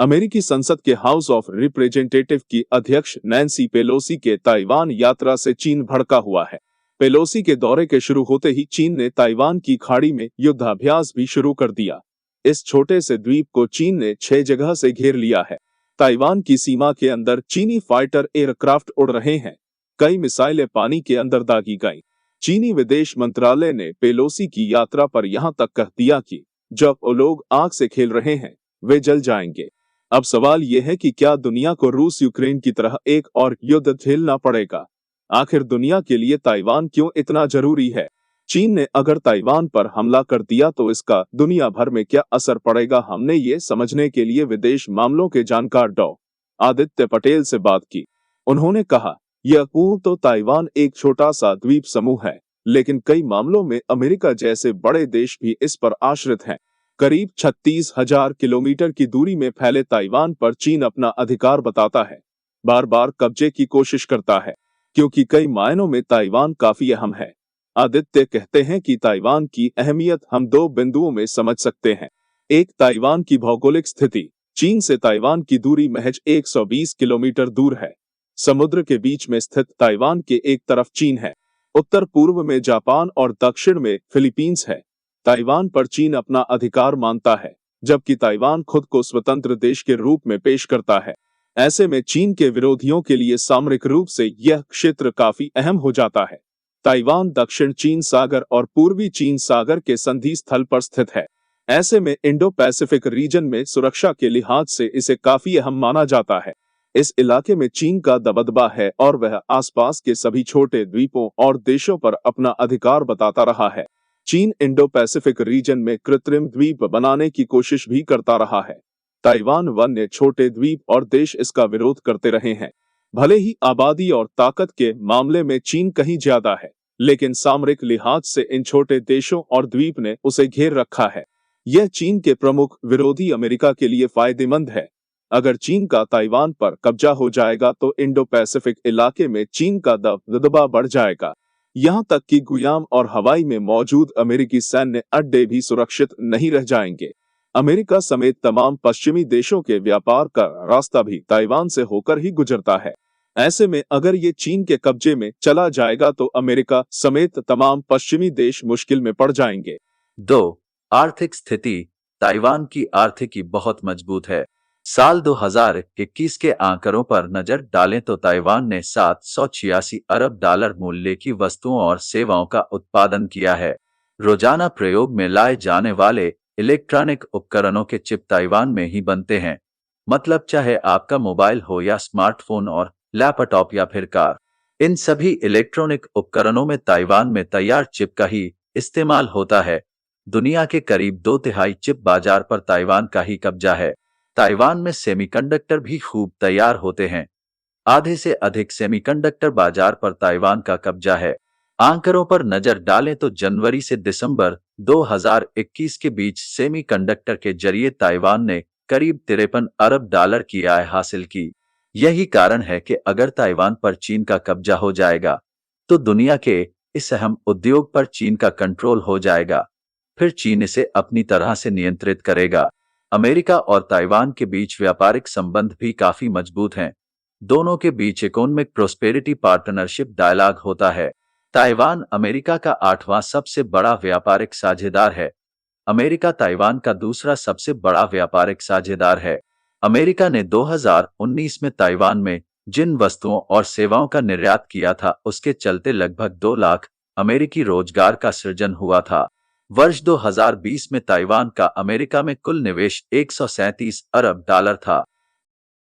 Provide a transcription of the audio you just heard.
अमेरिकी संसद के हाउस ऑफ रिप्रेजेंटेटिव की अध्यक्ष नैन्सी पेलोसी के ताइवान यात्रा से चीन भड़का हुआ है। पेलोसी के दौरे के शुरू होते ही चीन ने ताइवान की खाड़ी में युद्धाभ्यास भी शुरू कर दिया। इस छोटे से द्वीप को चीन ने 6 जगह से घेर लिया है। ताइवान की सीमा के अंदर चीनी फाइटर एयरक्राफ्ट उड़ रहे हैं। कई मिसाइलें पानी के अंदर दागी गईं। चीनी विदेश मंत्रालय ने पेलोसी की यात्रा पर यहां तक कह दिया कि जब वो लोग आग से खेल रहे हैं वे जल जाएंगे। अब सवाल यह है कि क्या दुनिया को रूस यूक्रेन की तरह एक और युद्ध झेलना पड़ेगा? आखिर दुनिया के लिए ताइवान क्यों इतना जरूरी है? चीन ने अगर ताइवान पर हमला कर दिया तो इसका दुनिया भर में क्या असर पड़ेगा? हमने ये समझने के लिए विदेश मामलों के जानकार डॉ. आदित्य पटेल से बात की। उन्होंने कहा, यह तो ताइवान एक छोटा सा द्वीप समूह है, लेकिन कई मामलों में अमेरिका जैसे बड़े देश भी इस पर आश्रित हैं। करीब 36,000 किलोमीटर की दूरी में फैले ताइवान पर चीन अपना अधिकार बताता है, बार बार कब्जे की कोशिश करता है, क्योंकि कई मायनों में ताइवान काफी अहम है। आदित्य कहते हैं कि ताइवान की अहमियत हम 2 बिंदुओं में समझ सकते हैं। एक, ताइवान की भौगोलिक स्थिति। चीन से ताइवान की दूरी महज 120 किलोमीटर दूर है। समुद्र के बीच में स्थित ताइवान के एक तरफ चीन है, उत्तर पूर्व में जापान और दक्षिण में फिलीपींस है। ताइवान पर चीन अपना अधिकार मानता है, जबकि ताइवान खुद को स्वतंत्र देश के रूप में पेश करता है। ऐसे में चीन के विरोधियों के लिए सामरिक रूप से यह क्षेत्र काफी अहम हो जाता है। ताइवान दक्षिण चीन सागर और पूर्वी चीन सागर के संधि स्थल पर स्थित है। ऐसे में इंडो पैसिफिक रीजन में सुरक्षा के लिहाज से इसे काफी अहम माना जाता है। इस इलाके में चीन का दबदबा है और वह आसपास के सभी छोटे द्वीपों और देशों पर अपना अधिकार बताता रहा है। चीन इंडो पैसिफिक रीजन में कृत्रिम द्वीप बनाने की कोशिश भी करता रहा है। ताइवान वन्य छोटे द्वीप और देश इसका विरोध करते रहे हैं। भले ही आबादी और ताकत के मामले में चीन कहीं ज्यादा है, लेकिन सामरिक लिहाज से इन छोटे देशों और द्वीप ने उसे घेर रखा है। यह चीन के प्रमुख विरोधी अमेरिका के लिए फायदेमंद है। अगर चीन का ताइवान पर कब्जा हो जाएगा तो इंडो पैसिफिक इलाके में चीन का दबदबा बढ़ जाएगा। यहाँ तक कि गुयाम और हवाई में मौजूद अमेरिकी सैन्य अड्डे भी सुरक्षित नहीं रह जाएंगे। अमेरिका समेत तमाम पश्चिमी देशों के व्यापार का रास्ता भी ताइवान से होकर ही गुजरता है। ऐसे में अगर ये चीन के कब्जे में चला जाएगा तो अमेरिका समेत तमाम पश्चिमी देश मुश्किल में पड़ जाएंगे। 2. आर्थिक स्थिति। ताइवान की आर्थिकी बहुत मजबूत है। साल 2021 के आंकड़ों पर नजर डालें तो ताइवान ने $786 अरब मूल्य की वस्तुओं और सेवाओं का उत्पादन किया है। रोजाना प्रयोग में लाए जाने वाले इलेक्ट्रॉनिक उपकरणों के चिप ताइवान में ही बनते हैं। मतलब चाहे आपका मोबाइल हो या स्मार्टफोन और लैपटॉप या फिर कार, इन सभी इलेक्ट्रॉनिक उपकरणों में ताइवान में तैयार चिप का ही इस्तेमाल होता है। दुनिया के करीब 2/3 चिप बाजार पर ताइवान का ही कब्जा है। ताइवान में सेमीकंडक्टर भी खूब तैयार होते हैं। आधे से अधिक सेमीकंडक्टर बाजार पर ताइवान का कब्जा है। आंकड़ों पर नजर डालें तो जनवरी से दिसंबर 2021 के बीच सेमीकंडक्टर के जरिए ताइवान ने करीब $53 अरब की आय हासिल की। यही कारण है कि अगर ताइवान पर चीन का कब्जा हो जाएगा तो दुनिया के इस अहम उद्योग पर चीन का कंट्रोल हो जाएगा। फिर चीन इसे अपनी तरह से नियंत्रित करेगा। अमेरिका और ताइवान के बीच व्यापारिक संबंध भी काफी मजबूत हैं। दोनों के बीच इकोनॉमिक प्रोस्पेरिटी पार्टनरशिप डायलॉग होता है। ताइवान अमेरिका का 8वां सबसे बड़ा व्यापारिक साझेदार है। अमेरिका ताइवान का दूसरा सबसे बड़ा व्यापारिक साझेदार है। अमेरिका ने 2019 में ताइवान में जिन वस्तुओं और सेवाओं का निर्यात किया था उसके चलते लगभग 2 लाख अमेरिकी रोजगार का सृजन हुआ था। वर्ष 2020 में ताइवान का अमेरिका में कुल निवेश $137 अरब था।